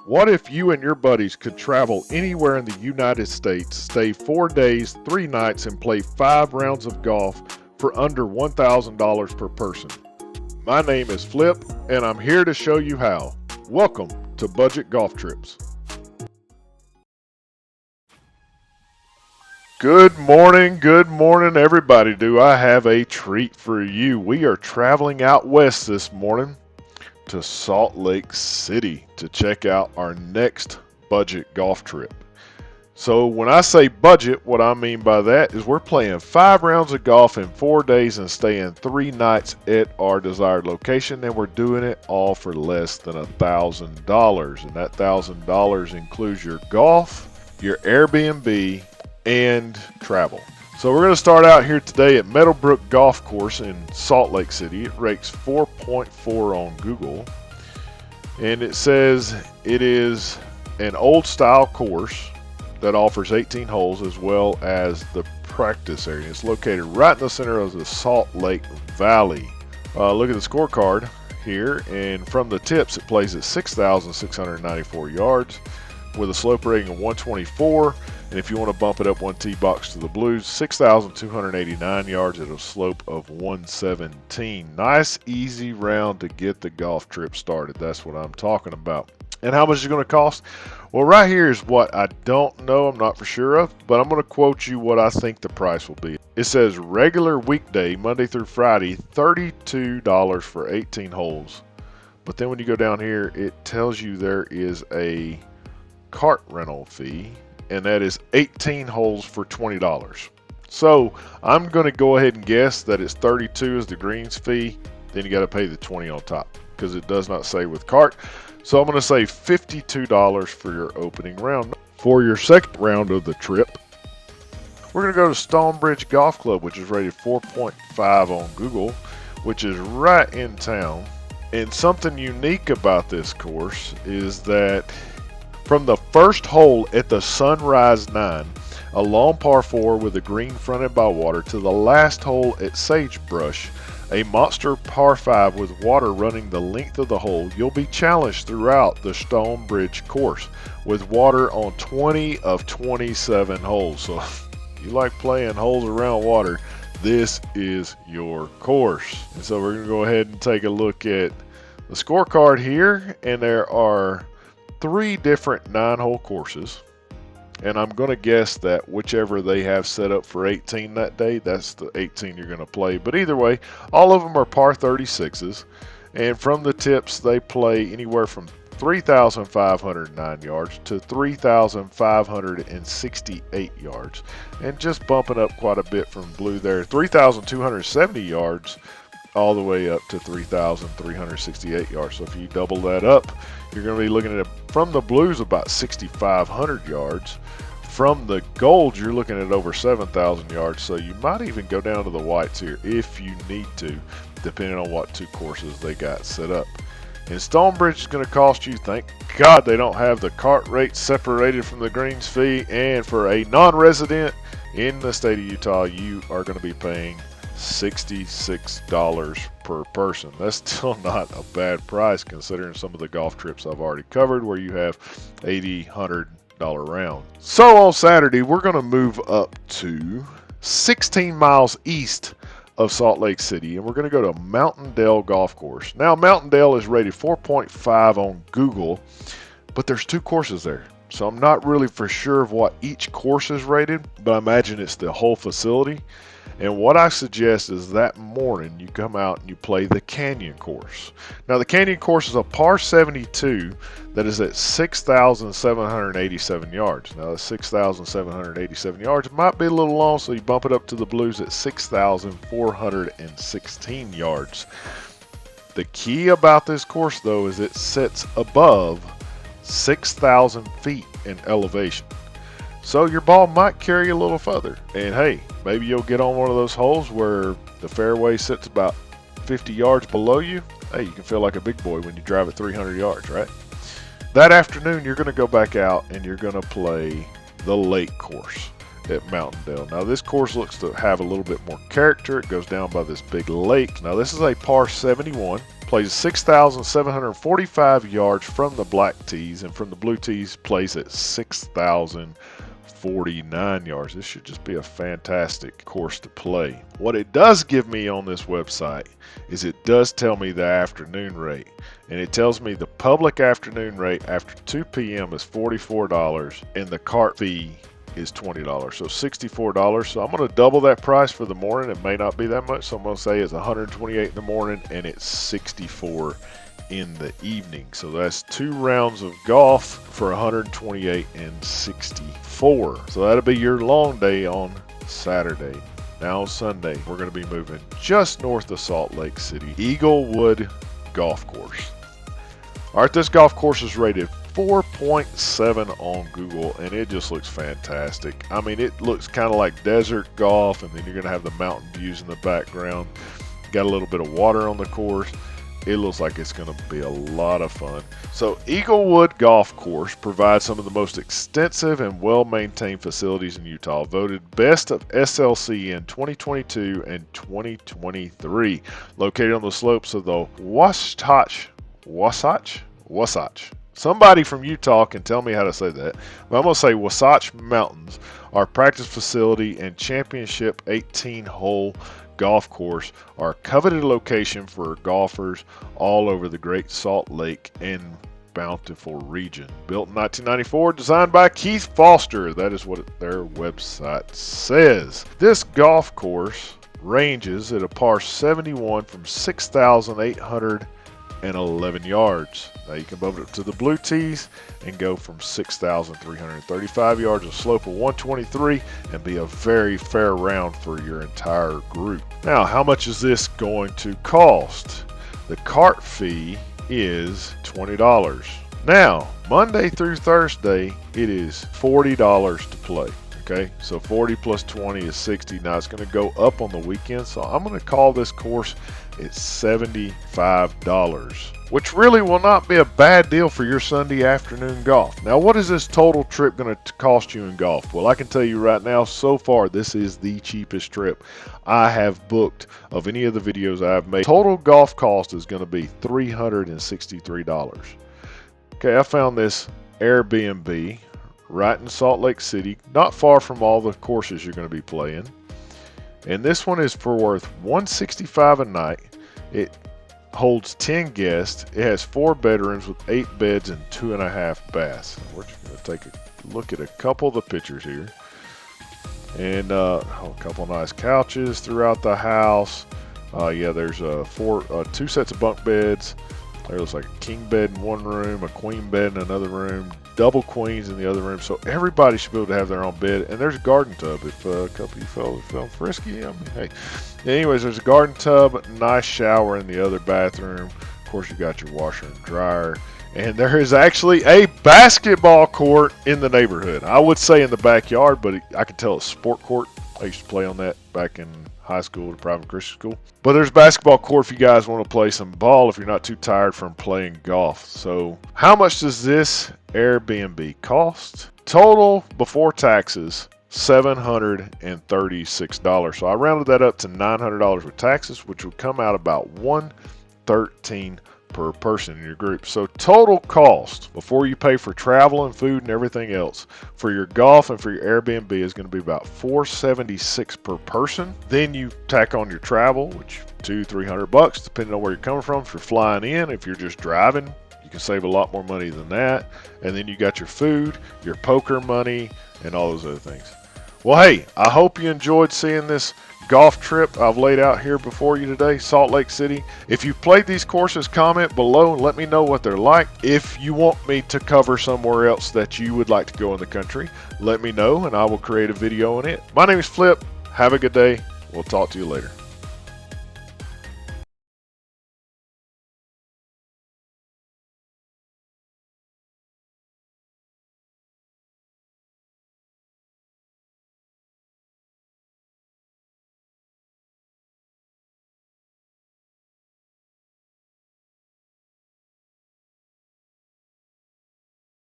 What if you and your buddies could travel anywhere in the United States, stay 4 days, 3 nights, and play 5 rounds of golf for under $1,000 per person? My name is Flip, and I'm here to show you how. Welcome to Budget Golf Trips. Good morning, everybody. Do I have a treat for you? We are traveling out west this morning to Salt Lake City to check out our next budget golf trip. So when I say budget, what I mean by that is we're playing 5 rounds of golf in 4 days and staying 3 nights at our desired location, and we're doing it all for less than $1,000. And that $1,000 includes your golf, your Airbnb, and travel. So we're going to start out here today at Meadowbrook Golf Course in Salt Lake City. It rates 4.4 on Google, and it says it is an old style course that offers 18 holes as well as the practice area. It's located right in the center of the Salt Lake Valley. Look at the scorecard here, and from the tips it plays at 6,694 yards with a slope rating of 124. And if you want to bump it up one tee box to the blues, 6,289 yards at a slope of 117. Nice, easy round to get the golf trip started. That's what I'm talking about. And how much is it going to cost? Well, right here is what I don't know. I'm not for sure of, but I'm going to quote you what I think the price will be. It says regular weekday, Monday through Friday, $32 for 18 holes. But then when you go down here, it tells you there is a cart rental fee, and that is 18 holes for $20. So I'm going to go ahead and guess that it's 32 is the greens fee, then you got to pay the 20 on top because it does not say with cart. So I'm going to say $52 for your opening round. For your second round of the trip, we're going to go to Stonebridge Golf Club, which is rated 4.5 on Google, which is right in town. And something unique about this course is that from the first hole at the Sunrise 9, a long par 4 with a green fronted by water, to the last hole at Sagebrush, a monster par 5 with water running the length of the hole, you'll be challenged throughout the Stonebridge course with water on 20 of 27 holes. So if you like playing holes around water, this is your course. And so we're going to go ahead and take a look at the scorecard here, and there are 3 different 9-hole courses, and I'm going to guess that whichever they have set up for 18 that day, that's the 18 you're going to play. But either way, all of them are par 36s, and from the tips they play anywhere from 3,509 yards to 3,568 yards, and just bumping up quite a bit from blue there, 3,270 yards all the way up to 3,368 yards. So if you double that up, you're going to be looking at, from the blues, about 6,500 yards. From the golds, you're looking at over 7,000 yards. So you might even go down to the whites here if you need to, depending on what 2 courses they got set up. And Stonebridge is going to cost you, thank God they don't have the cart rate separated from the greens fee. And for a non-resident in the state of Utah, you are going to be paying $66 per person. That's still not a bad price considering some of the golf trips I've already covered where you have $80, $100 round. So on Saturday, we're going to move up to 16 miles east of Salt Lake City, and we're going to go to Mountain Dale Golf Course. Now, Mountain Dale is rated 4.5 on Google, but there's 2 courses there. So I'm not really for sure of what each course is rated, but I imagine it's the whole facility. And what I suggest is that morning you come out and you play the Canyon course. Now the Canyon course is a par 72 that is at 6,787 yards. Now the 6,787 yards might be a little long, so you bump it up to the blues at 6,416 yards. The key about this course though is it sits above 6,000 feet in elevation. So your ball might carry a little further. And hey, maybe you'll get on one of those holes where the fairway sits about 50 yards below you. Hey, you can feel like a big boy when you drive it 300 yards, right? That afternoon, you're going to go back out and you're going to play the lake course at Mountain Dale. Now, this course looks to have a little bit more character. It goes down by this big lake. Now, this is a par 71. plays 6,745 yards from the black tees, and from the blue tees plays at 6,049 yards. This should just be a fantastic course to play. What it does give me on this website is it does tell me the afternoon rate, and it tells me the public afternoon rate after 2 p.m. is $44 and the cart fee is $20, so $64. So I'm going to double that price for the morning. It may not be that much, so I'm going to say it's $128 in the morning and it's $64 in the evening. So that's 2 rounds of golf for $128 and $64. So that'll be your long day on Saturday. Now on Sunday, we're going to be moving just north of Salt Lake City, Eaglewood Golf Course. All right, this golf course is rated 4.7 on Google, and it just looks fantastic. I mean, it looks kind of like desert golf, and then you're going to have the mountain views in the background. Got a little bit of water on the course. It looks like it's going to be a lot of fun. So Eaglewood Golf Course provides some of the most extensive and well-maintained facilities in Utah, voted best of SLC in 2022 and 2023. Located on the slopes of the Wasatch. Somebody from Utah can tell me how to say that, but I'm going to say Wasatch Mountains. Our practice facility and championship 18-hole golf course are a coveted location for golfers all over the Great Salt Lake and Bountiful region. Built in 1994, designed by Keith Foster. That is what their website says. This golf course ranges at a par 71 from 6,811 yards. Now you can move it up to the blue tees and go from 6,335 yards, a slope of 123, and be a very fair round for your entire group. Now, how much is this going to cost? The cart fee is $20. Now, Monday through Thursday, it is $40 to play. Okay, so 40 plus 20 is 60. Now it's going to go up on the weekend, so I'm going to call this course at $75, which really will not be a bad deal for your Sunday afternoon golf. Now, what is this total trip going to cost you in golf? Well, I can tell you right now, so far, this is the cheapest trip I have booked of any of the videos I've made. Total golf cost is going to be $363. Okay, I found this Airbnb right in Salt Lake City, not far from all the courses you're going to be playing. And this one is for worth $165 a night. It holds 10 guests. It has 4 bedrooms with 8 beds and 2.5 baths. We're just going to take a look at a couple of the pictures here. And a couple of nice couches throughout the house. Yeah, there's 2 sets of bunk beds. There looks like a king bed in one room, a queen bed in another room, double queens in the other room, so everybody should be able to have their own bed. And there's a garden tub if a couple of you fellas feel frisky. I mean, hey. Anyways, there's a garden tub, nice shower in the other bathroom. Of course, you got your washer and dryer. And there is actually a basketball court in the neighborhood. I would say in the backyard, but I can tell it's a sport court. I used to play on that back in high school, private Christian school. But there's a basketball court if you guys want to play some ball if you're not too tired from playing golf. So how much does this Airbnb cost? Total before taxes, $736. So I rounded that up to $900 with taxes, which would come out about $113 per person in your group. So total cost before you pay for travel and food and everything else for your golf and for your Airbnb is going to be about $476 per person. Then you tack on your travel, which $200-300 depending on where you're coming from. If you're flying in, if you're just driving, you can save a lot more money than that. And then you got your food, your poker money, and all those other things. Well, hey, I hope you enjoyed seeing this golf trip I've laid out here before you today, Salt Lake City. If you played these courses, comment below and let me know what they're like. If you want me to cover somewhere else that you would like to go in the country, let me know and I will create a video on it. My name is Flip. Have a good day. We'll talk to you later.